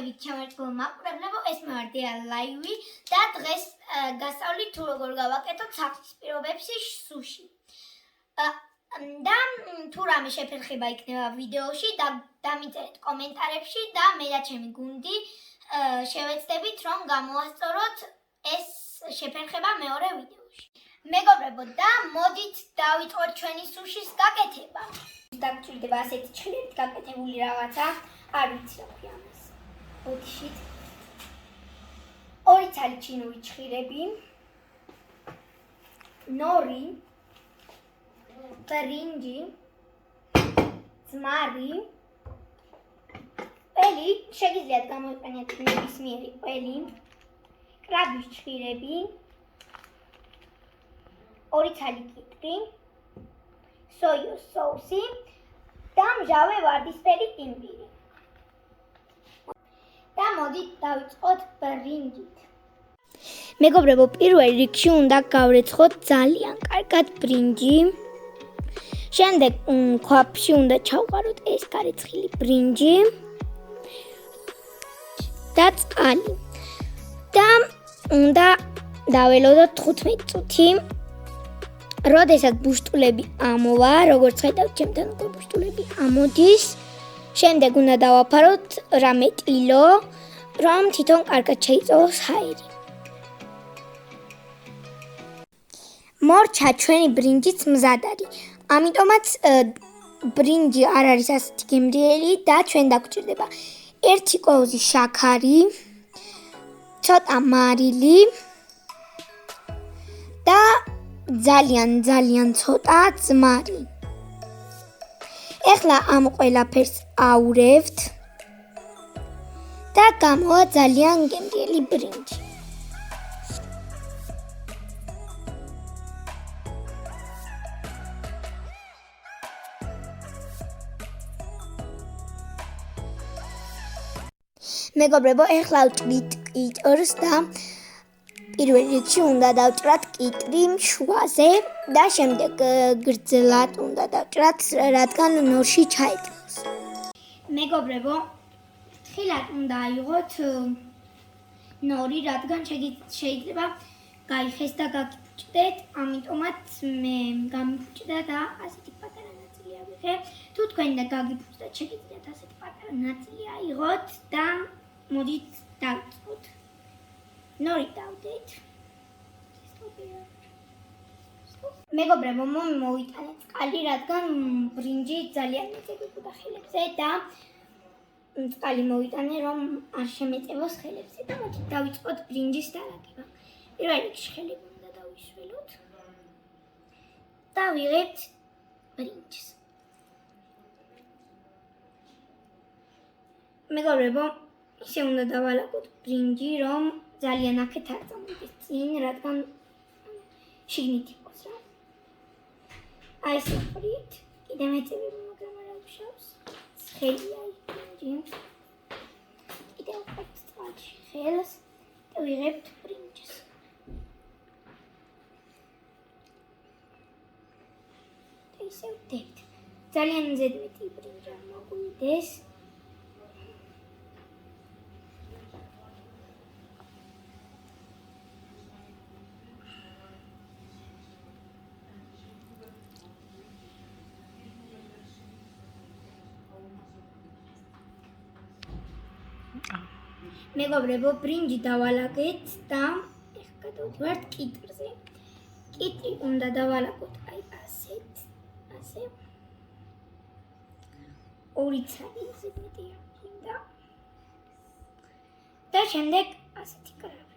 მოგესალმებით ჩემო მაყურებლებო, ეს მე ვარ დია ლაივი და დღეს გასწავლით თუ როგორ გავაკეთოთ სახლის პირობებში სუში. და თუ რამე შეფერხება იქნება ვიდეოში და დამიწერეთ კომენტარებში და მე და ჩემი გუნდი შევეცდებით რომ გამოვასწოროთ ეს შეფერხება მეორე ვიდეოში. მეგობრებო და მოდით დავიწყოთ ჩვენი სუშის გაკეთება. დაგჭირდება ასეთი ჩხირებით გაკეთებული რაღაცა, არ ვიცი რა ქვია ამას. ოდიშით. 2 ცალი ჩინური ჩხირები, ნორი, ბრინჯი, ძმარი, ყველი, შეგიძლიათ გამოიყენოთ ნებისმიერი ყველი, კრაბის ჩხირები, 2 ცალი კიტრი, სოიოს соуსი და მჟავე ვარდისფერი იმბირი. და მოდით დავიწყოთ ბრინჯით. მეგობრებო, პირველ რიგში უნდა გავრეცხოთ ძალიან კარგად ბრინჯი. შემდეგ ქვაფში უნდა ჩავყაროთ ეს გარეცხილი ბრინჯი და წყალი. და უნდა დაველოდოთ 15 წუთი. როდესაც ბუშტულები ამოვა, როგორც ხედავთ, ჩემთან უკვე ბუშტულები ამოდის. შემდეგ უნდა დავაფაროთ რამე ტილო, რომ თვითონ კარგად შეიწოვოს ჰაერი. მორჩა ჩვენი ბრინჯიც მზად არის. ამიტომაც ბრინჯი არ არის ასეთი გემრიელი და ჩვენ დაგვჭირდება 1 კოვზი შაქარი, ცოტა მარილი და ძალიან ცოტა ძმარი. ეხლა ამ ყველაფერს აურევთ და გამოვა ძალიან გემრიელი ბრინჯი. მეგობრებო, ეხლა ვჭრით კიტრს და პირველ რიგში უნდა დავჭრათ კიტრი შუაზე და შემდეგ გრძლად უნდა დავჭრათ, რადგან ნორში ჩაეჭმოს. მეგობრებო, ხილად უნდა აიღოთ ნორი, რადგან შეიძლება გაიხეს და გაგიფუჭდეთ, ამიტომაც მე გამიფუჭდა და ასეთი პატარა ნაწილი ავიღე. თუ თქვენ და გაგიფუჭდათ, შეგიძლიათ ასეთი პატარა ნაწილი აიღოთ და მოდით დავიწყოთ. ნორი დავდეთ. მეგობრებო, მოვიტანეთ წყალი, რადგან ბრინჯი ძალიან მეწებოდა ხელებზე და წყალი მოვიტანე, რომ არ შემეწევოს ხელებზე და მოდით დავიწყოთ ბრინჯის დალაგება. პირველ რიგში ხელები უნდა დავისველოთ და ვიღებთ ბრინჯს. მეგობრებო, ისე უნდა დავალაგოთ ბრინჯი, რომ ძალიან აქეთ არ წამოიდეს წინ, რადგან შიგნით იყოს რა. აი ესე ვყრით, კიდე მეწევები, მაგრამ არ აღშავს. ცხელია ის ბრინჯი. კიდე ვყრით წყალში ხელს და ვიღებთ ბრინჯს. და ისე ვდებთ. ძალიან ზედმეტი ბრინჯი არ მოგვიდეს. მეგობრებო, ბრინჯი დავალაგეთ და ეხლა გადავდივართ კიტრზე. კიტრი უნდა დავალაგოთ აი ასეთ, ასე. 2 ცალი ზედმეტი უნდა. და შემდეგ ასეთი კრაბები.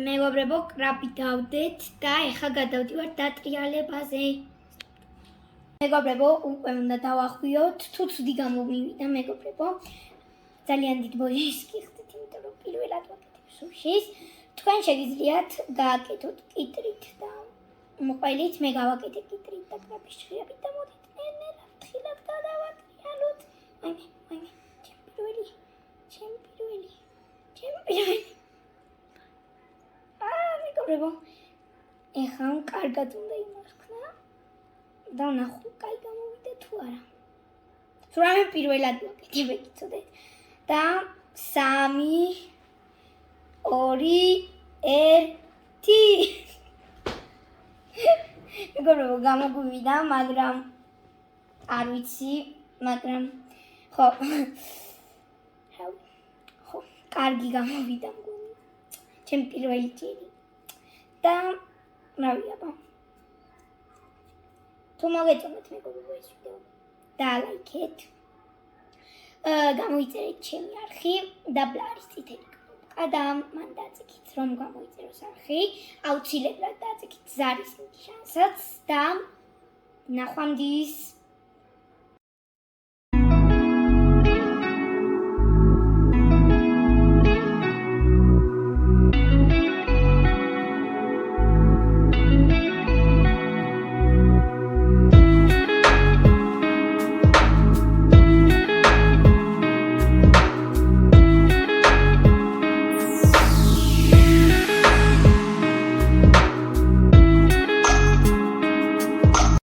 მეგობრებო, კრაბი დავდეთ და ეხლა გადავდივართ დატრიალებაზე. მეგობრებო, უკვე უნდა დავახვიოთ, თუ ცუდი გამომივიდა მეგობრებო. ძალიან დიდ ბოჟის გიხდით, იმიტომ რომ პირველად ვაკეთებ სუშის. თქვენ შეგიძლიათ გააკეთოთ კიტრით და მყველით, მე გავაკეთე კიტრით და კრაბის ჩხირებით და მოდით ნელ-ნელა ხილად გადავატრიალოთ. მაინე, ჩემი პირველი. მეგობრებო, ეხლა კარგად უნდა იმარხნა და ნახო, კაი გამოვიდა თუ არა. თუ რამე პირველად ვაკეთებ, იცოდეთ. და 3 2 1 მეგობრებო, გამოგვივიდა, მაგრამ არ ვიცი, მაგრამ ხო, კარგი გამოვიდა მგონი. ჩემი პირველი ჯერი. და რავია, თუ მოგეწონათ მეგობრებო ეს ვიდეო, დალაიქეთ. გამოიწერეთ ჩემი არხი და ბლარის წითელი კნოპკა და მან დაწიქით, რომ გამოიწეროს არხი. აუცილებლად დაწიქით ზარის ნიშანსაც და ნახვამდის.